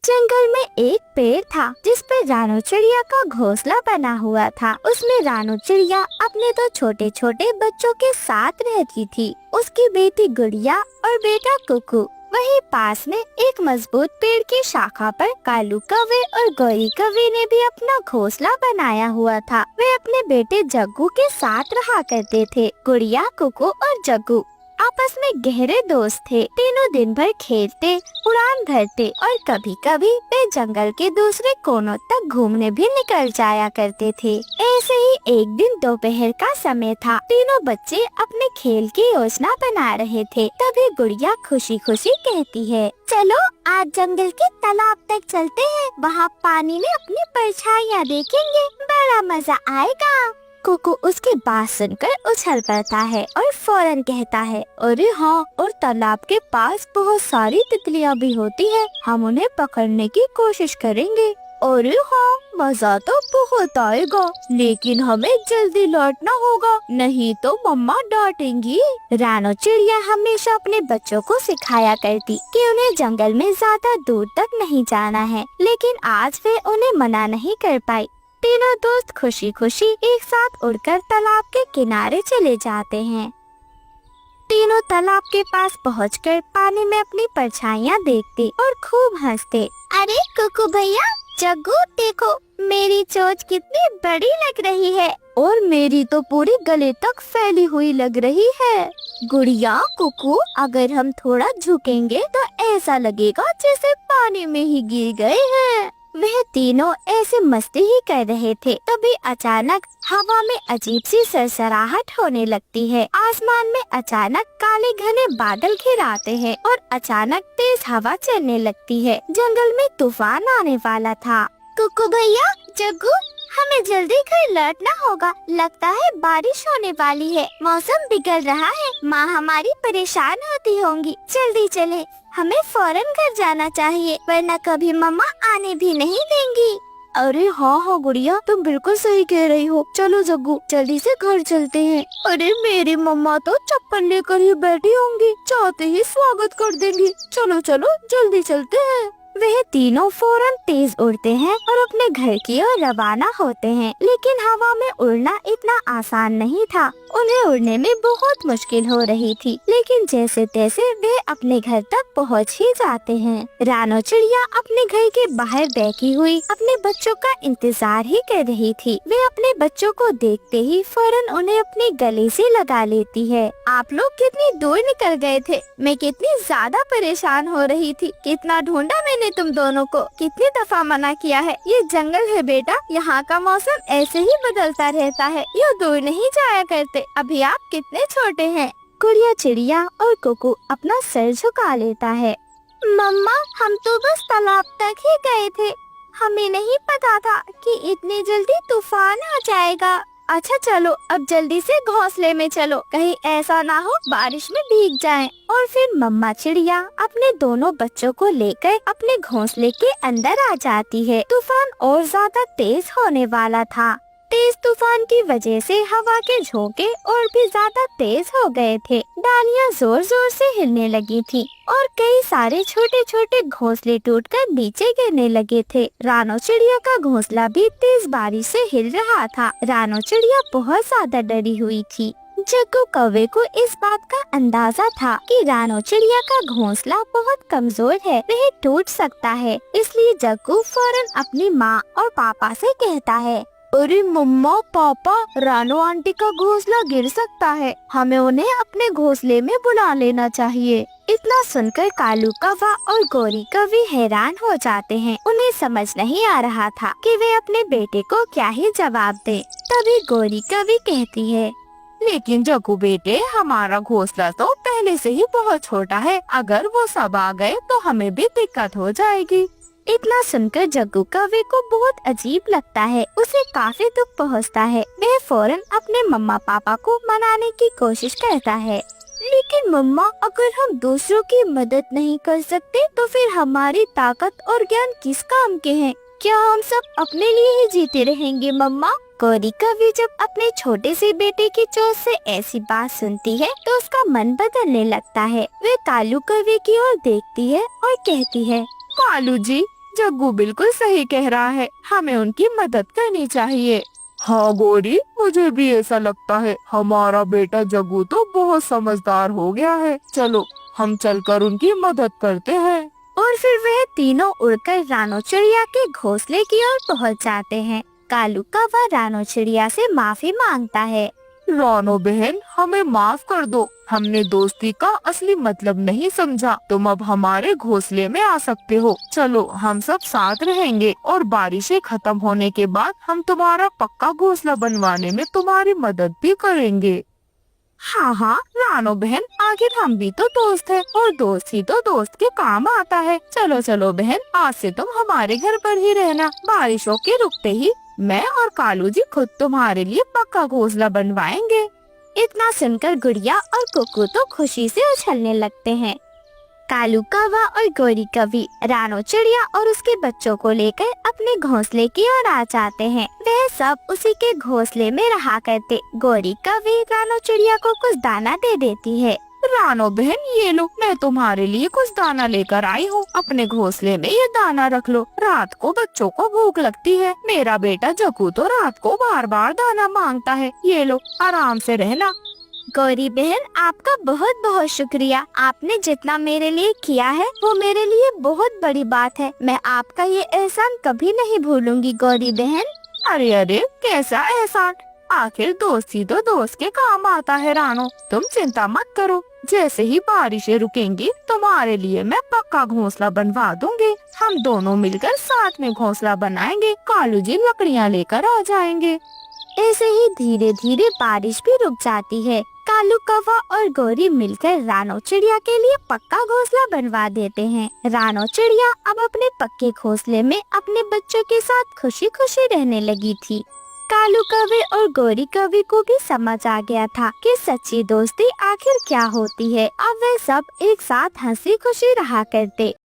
जंगल में एक पेड़ था जिस पर रानू चिड़िया का घोंसला बना हुआ था। उसमें रानू चिड़िया अपने दो छोटे छोटे बच्चों के साथ रहती थी, उसकी बेटी गुड़िया और बेटा कुकू। वहीं पास में एक मजबूत पेड़ की शाखा पर कालू कौवे और गौरी कौवे ने भी अपना घोंसला बनाया हुआ था। वे अपने बेटे जग्गू के साथ रहा करते थे। गुड़िया, कुकू और जग्गू आपस में गहरे दोस्त थे। तीनों दिन भर खेलते, उड़ान भरते और कभी कभी वे जंगल के दूसरे कोनों तक घूमने भी निकल जाया करते थे। ऐसे ही एक दिन दोपहर का समय था। तीनों बच्चे अपने खेल की योजना बना रहे थे। तभी गुड़िया खुशी खुशी कहती है, चलो आज जंगल के तालाब तक चलते हैं, वहाँ पानी में अपनी परछाइयाँ देखेंगे, बड़ा मजा आएगा। कुकू उसकी बात सुनकर उछल पड़ता है और फौरन कहता है, अरे हाँ, और तालाब के पास बहुत सारी तितलियाँ भी होती हैं, हम उन्हें पकड़ने की कोशिश करेंगे। अरे हाँ, मजा तो बहुत आएगा, लेकिन हमें जल्दी लौटना होगा, नहीं तो मम्मा डांटेंगी। रानू चिड़िया हमेशा अपने बच्चों को सिखाया करती कि उन्हें जंगल में ज्यादा दूर तक नहीं जाना है, लेकिन आज वे उन्हें मना नहीं कर पाई। तीनों दोस्त खुशी खुशी एक साथ उड़कर तालाब के किनारे चले जाते हैं। तीनों तालाब के पास पहुंचकर पानी में अपनी परछाइयाँ देखते और खूब हंसते। अरे कुकू भैया, जग्गू देखो, मेरी चोंच कितनी बड़ी लग रही है और मेरी तो पूरी गले तक फैली हुई लग रही है। गुड़िया, कुकू, अगर हम थोड़ा झुकेंगे तो ऐसा लगेगा जैसे पानी में ही गिर गए हैं। वह तीनों ऐसे मस्ती ही कर रहे थे, तभी अचानक हवा में अजीब सी सरसराहट होने लगती है। आसमान में अचानक काले घने बादल घिर आते हैं और अचानक तेज हवा चलने लगती है। जंगल में तूफान आने वाला था। कुकू भैया, जग्गू, हमें जल्दी घर लौटना होगा, लगता है बारिश होने वाली है, मौसम बिगड़ रहा है, माँ हमारी परेशान होती होंगी, जल्दी चले, हमें फौरन घर जाना चाहिए, वरना कभी मम्मा आने भी नहीं देंगी। अरे हाँ हाँ गुड़िया, तुम बिल्कुल सही कह रही हो, चलो जग्गू जल्दी से घर चलते हैं। अरे मेरी मम्मा तो चप्पल लेकर ही बैठी होंगी, चाहते ही स्वागत कर देंगी, चलो चलो जल्दी चलते हैं। वह तीनों फौरन तेज उड़ते हैं और अपने घर की ओर रवाना होते हैं, लेकिन हवा में उड़ना इतना आसान नहीं था। उन्हें उड़ने में बहुत मुश्किल हो रही थी, लेकिन जैसे तैसे वे अपने घर तक पहुंच ही जाते हैं। रानू चिड़िया अपने घर के बाहर बैठी हुई अपने बच्चों का इंतजार ही कर रही थी। वे अपने बच्चों को देखते ही फौरन उन्हें अपने गले से लगा लेती है। आप लोग कितनी दूर निकल गए थे, मैं कितनी ज्यादा परेशान हो रही थी, कितना ढूंढा मैंने तुम दोनों को, कितनी दफा मना किया है, ये जंगल है बेटा, यहाँ का मौसम ऐसे ही बदलता रहता है, ये दूर नहीं जाया करते, अभी आप कितने छोटे हैं। गुड़िया, चिड़िया और कुकू अपना सर झुका लेता है। मम्मा, हम तो बस तालाब तक ही गए थे, हमें नहीं पता था कि इतनी जल्दी तूफान आ जाएगा। अच्छा चलो, अब जल्दी से घोंसले में चलो, कहीं ऐसा ना हो बारिश में भीग जाएं। और फिर मम्मा चिड़िया अपने दोनों बच्चों को लेकर अपने घोंसले के अंदर आ जाती है। तूफान और ज्यादा तेज होने वाला था। तेज तूफान की वजह से हवा के झोंके और भी ज्यादा तेज हो गए थे। डालियां जोर जोर से हिलने लगी थी और कई सारे छोटे छोटे घोंसले टूटकर नीचे गिरने लगे थे। रानू चिड़िया का घोंसला भी तेज बारिश से हिल रहा था। रानू चिड़िया बहुत ज्यादा डरी हुई थी। जग्गू कौवे को इस बात का अंदाजा था कि रानू चिड़िया का घोंसला बहुत कमजोर है, वह टूट सकता है। इसलिए जग्गू फौरन अपनी माँ और पापा से कहता है, अरे मम्मा पापा, रानू आंटी का घोंसला गिर सकता है, हमें उन्हें अपने घोंसले में बुला लेना चाहिए। इतना सुनकर कालू कौवा और गौरी कौवी हैरान हो जाते हैं। उन्हें समझ नहीं आ रहा था कि वे अपने बेटे को क्या ही जवाब दें। तभी गौरी कौवी कहती है, लेकिन जग्गू बेटे, हमारा घोंसला तो पहले से ही बहुत छोटा है, अगर वो सब आ गए तो हमें भी दिक्कत हो जाएगी। इतना सुनकर जग्गू कौवे को बहुत अजीब लगता है, उसे काफी दुख पहुंचता है। वह फौरन अपने मम्मा पापा को मनाने की कोशिश करता है, लेकिन मम्मा, अगर हम दूसरों की मदद नहीं कर सकते तो फिर हमारी ताकत और ज्ञान किस काम के हैं? क्या हम सब अपने लिए ही जीते रहेंगे मम्मा? गौरी कौवी जब अपने छोटे से बेटे की चोट से ऐसी बात सुनती है तो उसका मन बदलने लगता है। वह कालू कौवे की ओर देखती है और कहती है, कालू जी, जग्गू बिल्कुल सही कह रहा है, हमें उनकी मदद करनी चाहिए। हाँ गौरी, मुझे भी ऐसा लगता है। हमारा बेटा जग्गू तो बहुत समझदार हो गया है। चलो हम चलकर उनकी मदद करते हैं। और फिर वह तीनों उड़कर रानो चिड़िया के घोंसले की ओर पहुंच जाते हैं। कालू कौवा रानो चिड़िया से माफी मांगता है। रानो बहन, हमें माफ कर दो, हमने दोस्ती का असली मतलब नहीं समझा। तुम अब हमारे घोंसले में आ सकते हो। चलो हम सब साथ रहेंगे और बारिशें खत्म होने के बाद हम तुम्हारा पक्का घोंसला बनवाने में तुम्हारी मदद भी करेंगे। हाँ हाँ रानो बहन, आखिर हम भी तो दोस्त हैं और दोस्त ही तो दोस्त के काम आता है। चलो चलो बहन, आज से तुम हमारे घर पर ही रहना। बारिशों के रुकते ही मैं और कालू जी खुद तुम्हारे लिए पक्का घोंसला बनवाएंगे। इतना सुनकर गुड़िया और कुकू तो खुशी से उछलने लगते हैं। कालू कौवा और गौरी कवि रानो चिड़िया और उसके बच्चों को लेकर अपने घोंसले की ओर आ जाते हैं। वह सब उसी के घोंसले में रहा करते। गौरी कवि रानो चिड़िया को कुछ दाना दे देती है। रानो बहन, ये लो, मैं तुम्हारे लिए कुछ दाना लेकर आई हूँ। अपने घोंसले में ये दाना रख लो। रात को बच्चों को भूख लगती है। मेरा बेटा जग्गू तो रात को बार बार दाना मांगता है। ये लो, आराम से रहना। गौरी बहन, आपका बहुत बहुत शुक्रिया। आपने जितना मेरे लिए किया है वो मेरे लिए बहुत बड़ी बात है। मैं आपका ये एहसान कभी नहीं भूलूंगी गौरी बहन। अरे अरे, कैसा एहसान? आखिर दोस्ती तो दोस्त के काम आता है रानो। तुम चिंता मत करो, जैसे ही बारिशें रुकेंगी तुम्हारे लिए मैं पक्का घोंसला बनवा दूंगी। हम दोनों मिलकर साथ में घोंसला बनाएंगे। कालू जी लकड़ियाँ लेकर आ जाएंगे। ऐसे ही धीरे धीरे बारिश भी रुक जाती है। कालू कौवा और गौरी मिलकर रानो चिड़िया के लिए पक्का घोंसला बनवा देते हैं। रानो चिड़िया अब अपने पक्के घोंसले में अपने बच्चों के साथ खुशी खुशी रहने लगी थी। कालू कौवे और गौरी कौवे को भी समझ आ गया था कि सच्ची दोस्ती आखिर क्या होती है। अब वे सब एक साथ हंसी खुशी रहा करते।